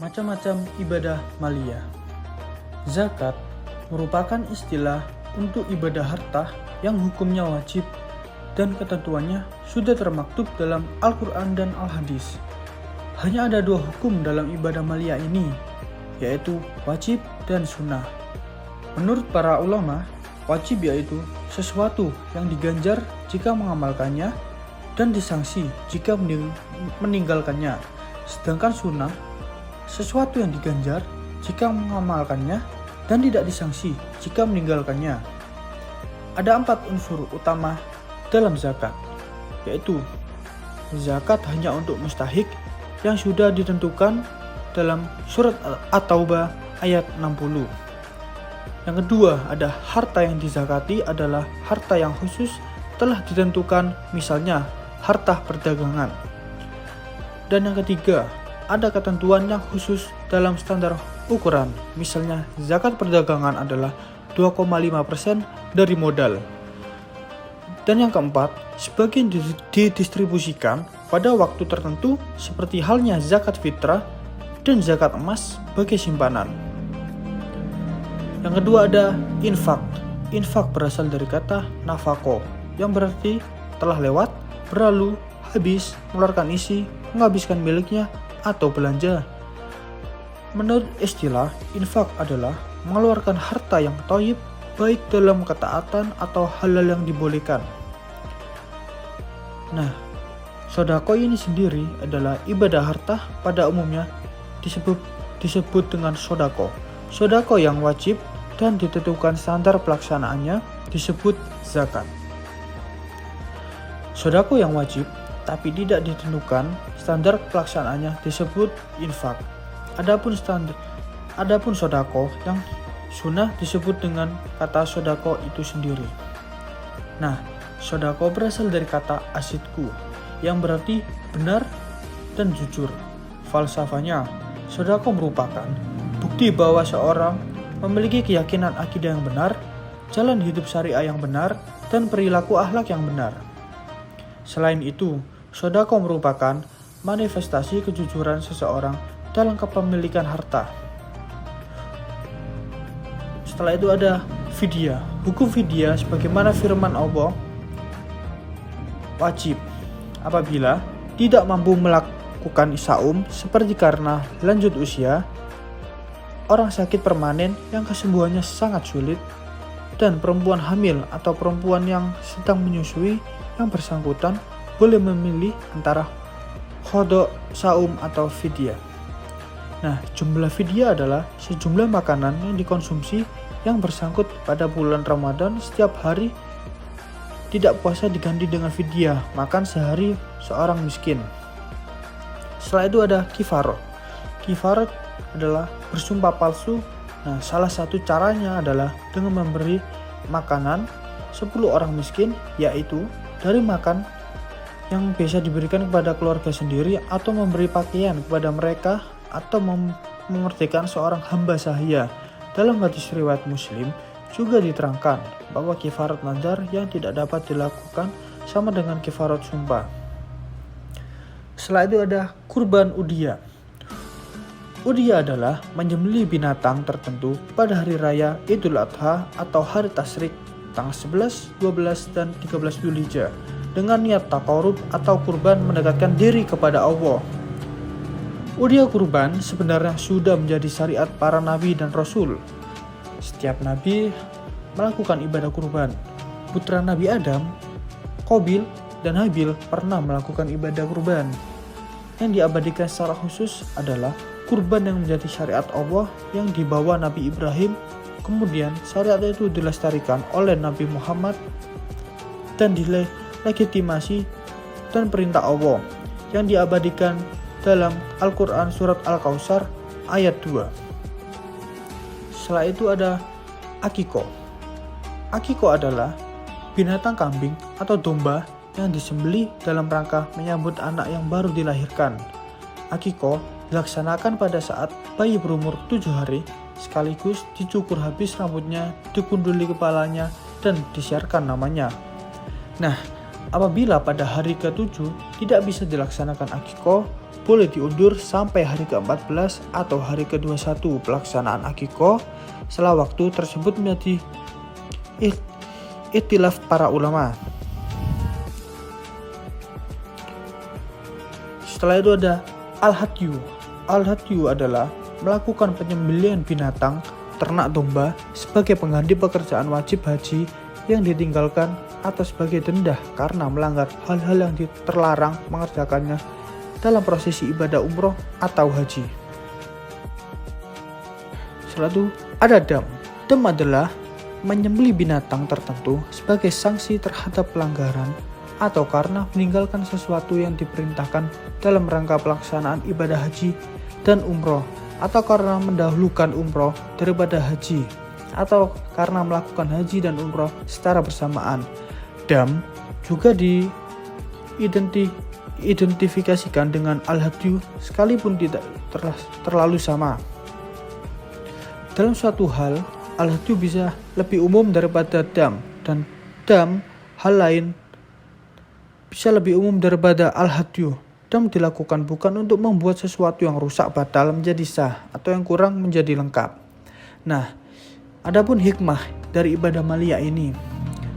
Macam-macam ibadah maliyah. Zakat merupakan istilah untuk ibadah harta yang hukumnya wajib dan ketentuannya sudah termaktub dalam Al-Quran dan Al-Hadis. Hanya ada dua hukum dalam ibadah maliyah ini, yaitu wajib dan sunnah. Menurut para ulama, wajib yaitu sesuatu yang diganjar jika mengamalkannya dan disangsi jika meninggalkannya. Sedangkan sunnah, sesuatu yang diganjar jika mengamalkannya dan tidak disangsi jika meninggalkannya. Ada 4 unsur utama dalam zakat, yaitu zakat hanya untuk mustahik yang sudah ditentukan dalam surat At-Taubah ayat 60. Yang kedua, ada harta yang dizakati adalah harta yang khusus telah ditentukan, misalnya harta perdagangan. Dan yang ketiga, ada ketentuan yang khusus dalam standar ukuran, misalnya zakat perdagangan adalah 2,5% dari modal. Dan yang keempat, sebagian didistribusikan pada waktu tertentu seperti halnya zakat fitrah dan zakat emas sebagai simpanan. Yang kedua ada infak. Infak berasal dari kata nafako, yang berarti telah lewat, berlalu, habis, mengeluarkan isi, menghabiskan miliknya, atau belanja. Menurut istilah, infak adalah mengeluarkan harta yang thayyib baik dalam ketaatan atau halal yang dibolehkan. Nah, sodako ini sendiri adalah ibadah harta pada umumnya disebut dengan sodako. Sodako yang wajib dan ditentukan standar pelaksanaannya disebut zakat. Sodako yang wajib tapi tidak ditentukan standar pelaksanaannya disebut infak. Adapun sodako yang sunnah disebut dengan kata sodako itu sendiri. Nah, sodako berasal dari kata asidku yang berarti benar dan jujur. Falsafahnya, sodako merupakan bukti bahwa seorang memiliki keyakinan akidah yang benar, jalan hidup syariah yang benar, dan perilaku akhlak yang benar. Selain itu, sodako merupakan manifestasi kejujuran seseorang dalam kepemilikan harta. Setelah itu ada fidyah. Hukum fidyah sebagaimana firman Allah, wajib apabila tidak mampu melakukan saum seperti karena lanjut usia, orang sakit permanen yang kesembuhannya sangat sulit, dan perempuan hamil atau perempuan yang sedang menyusui yang bersangkutan boleh memilih antara qada, saum, atau fidyah. Nah, jumlah fidyah adalah sejumlah makanan yang dikonsumsi yang bersangkut pada bulan Ramadan. Setiap hari tidak puasa diganti dengan fidyah, makan sehari seorang miskin. Setelah itu ada kifarah. Kifarah adalah bersumpah palsu. Nah, salah satu caranya adalah dengan memberi makanan 10 orang miskin, yaitu dari makan yang bisa diberikan kepada keluarga sendiri, atau memberi pakaian kepada mereka, atau memerdekakan seorang hamba sahaya. Dalam hadis riwayat Muslim juga diterangkan bahwa kifarat nazar yang tidak dapat dilakukan sama dengan kifarat sumpah. Setelah itu ada kurban udhiyah. Udhiyah adalah menyembelih binatang tertentu pada hari raya Idul Adha atau hari tasyrik tanggal 11, 12, dan 13 Dzulhijjah dengan niat taqarrub atau kurban mendekatkan diri kepada Allah. Udhiyah kurban sebenarnya sudah menjadi syariat para nabi dan rasul. Setiap nabi melakukan ibadah kurban. Putra Nabi Adam, Qabil, dan Habil pernah melakukan ibadah kurban. Yang diabadikan secara khusus adalah kurban yang menjadi syariat Allah yang dibawa Nabi Ibrahim. Kemudian syariat itu dilestarikan oleh Nabi Muhammad dan dilegitimasi dan perintah Allah yang diabadikan dalam Al-Quran surat Al-Kautsar ayat 2. Setelah itu ada akikoh. Akikoh adalah binatang kambing atau domba yang disembelih dalam rangka menyambut anak yang baru dilahirkan. Akikoh dilaksanakan pada saat bayi berumur 7 hari, sekaligus dicukur habis rambutnya, dikunduli kepalanya, dan disiarkan namanya. Nah, apabila pada hari ke-7 tidak bisa dilaksanakan akikoh, boleh diundur sampai hari ke-14 atau hari ke-21 pelaksanaan akikoh setelah waktu tersebut menjadi ikhtilaf para ulama. Setelah itu ada al-hadyu. Al-hadyu adalah melakukan penyembelihan binatang ternak domba sebagai pengganti pekerjaan wajib haji yang ditinggalkan atau sebagai denda karena melanggar hal-hal yang terlarang mengerjakannya dalam prosesi ibadah umroh atau haji. Setelah itu ada dam. Dam adalah menyembelih binatang tertentu sebagai sanksi terhadap pelanggaran atau karena meninggalkan sesuatu yang diperintahkan dalam rangka pelaksanaan ibadah haji dan umroh, atau karena mendahulukan umroh daripada haji, atau karena melakukan haji dan umroh secara bersamaan. Dam juga diidentifikasikan dengan al-hadyu sekalipun tidak terlalu sama. Dalam suatu hal, al-hadyu bisa lebih umum daripada dam, dan dam hal lain bisa lebih umum daripada al-hadyu. Dam dilakukan bukan untuk membuat sesuatu yang rusak batal menjadi sah atau yang kurang menjadi lengkap. Nah, adapun hikmah dari ibadah maliyah ini.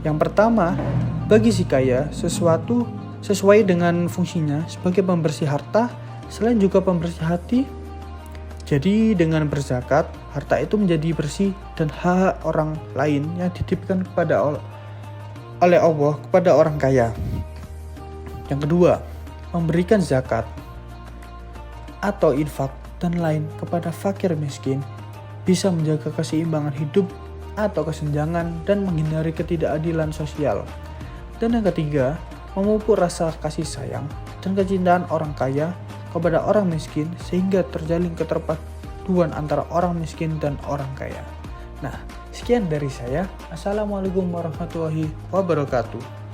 Yang pertama, bagi si kaya, sesuatu sesuai dengan fungsinya sebagai pembersih harta, selain juga pembersih hati. Jadi dengan berzakat, harta itu menjadi bersih dan hak orang lain yang dititipkan oleh Allah kepada orang kaya. Yang kedua, memberikan zakat atau infak dan lain kepada fakir miskin bisa menjaga keseimbangan hidup atau kesenjangan dan menghindari ketidakadilan sosial. Dan yang ketiga, memupuk rasa kasih sayang dan kecintaan orang kaya kepada orang miskin sehingga terjalin keterpaduan antara orang miskin dan orang kaya. Nah, sekian dari saya. Assalamualaikum warahmatullahi wabarakatuh.